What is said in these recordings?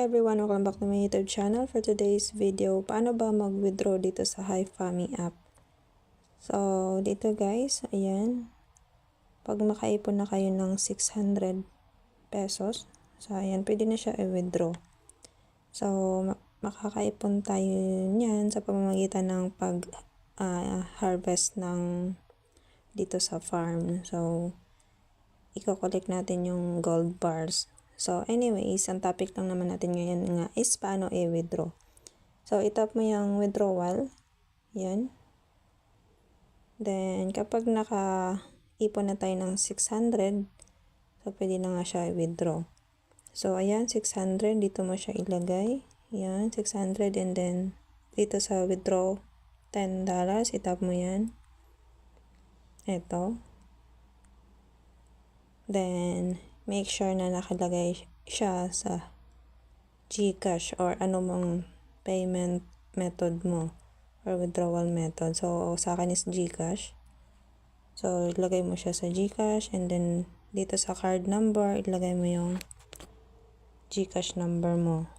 everyone, welcome back to my YouTube channel. For today's video, paano ba mag-withdraw dito sa HiFami app? So, dito guys, ayan. Pag makaipon na kayo ng 600 pesos, so ayan, pwede na siya i-withdraw. So, makakaipon tayo niyan sa pamamagitan ng pag-harvest ng dito sa farm. So, i-collect natin yung gold bars. So, anyways, ang topic lang naman natin ngayon nga is paano i-withdraw. So, itap mo yung withdrawal. Yan. Then, kapag naka-ipon na tayo ng 600, so, pwede na nga siya i-withdraw. So, ayan, 600. Dito mo siya ilagay. Yan, 600. And then, dito sa withdraw, $10. Itap mo yan. Ito. Then, make sure na nakalagay siya sa GCash or anumang payment method mo or withdrawal method. So, sa akin is GCash. So, ilagay mo siya sa GCash and then dito sa card number, ilagay mo yung GCash number mo.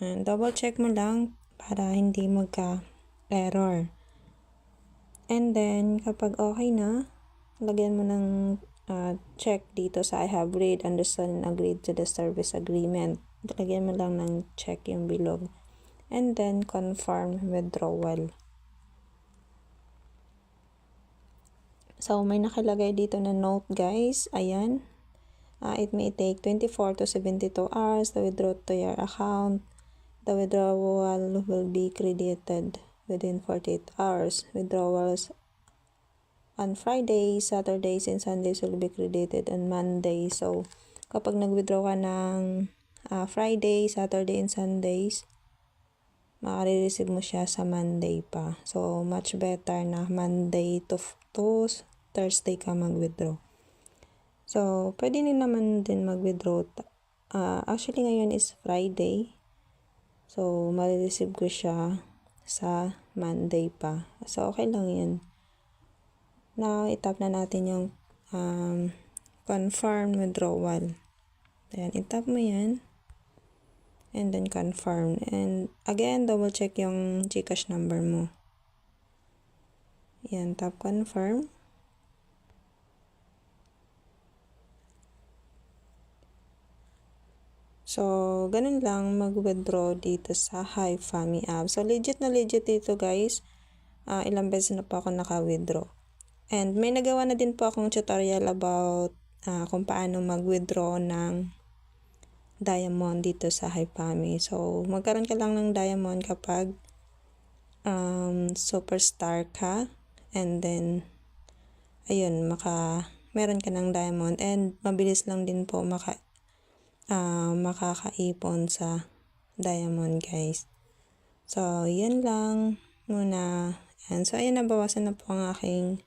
And double check mo lang para hindi magka-error. And then, kapag okay na, lagyan mo ng check dito sa I have read, understood, and agreed to the service agreement. Lagyan mo lang ng check yung bilog. And then, confirm withdrawal. So, may nakalagay dito na note guys. Ayan. It may take 24 to 72 hours to withdraw to your account. The withdrawal will be credited within 48 hours. Withdrawals on Fridays, Saturdays, and Sundays will be credited on Monday. So, kapag nag-withdraw ka ng Friday, Saturday, and Sundays, makare-receive mo siya sa Monday pa. So, much better na Monday to Thursday ka mag-withdraw. So, pwede naman din mag-withdraw. Actually, ngayon is Friday. So, marireceive ko siya sa Monday pa. So, okay lang yan. Now, itap na natin yung confirm withdrawal. Ayan, itap mo yan. And then, confirm. And again, double check yung GCash number mo. Ayan, tap confirm. So, ganun lang mag-withdraw dito sa HiFami app. So, legit na legit dito guys. Ilang beses na po ako naka-withdraw. And may nagawa na din po akong tutorial about kung paano mag-withdraw ng diamond dito sa HiFami. So, magkaroon ka lang ng diamond kapag superstar ka. And then, ayun, meron ka ng diamond. And mabilis lang din po makakaipon sa diamond guys. So, yan lang muna. And so, ayan, nabawasan na po ang aking,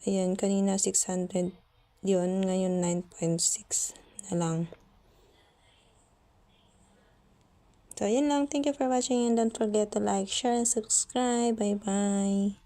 ayan, kanina 600 yun, ngayon 9.6 na lang. So, ayan lang. Thank you for watching and don't forget to like, share, and subscribe. Bye-bye.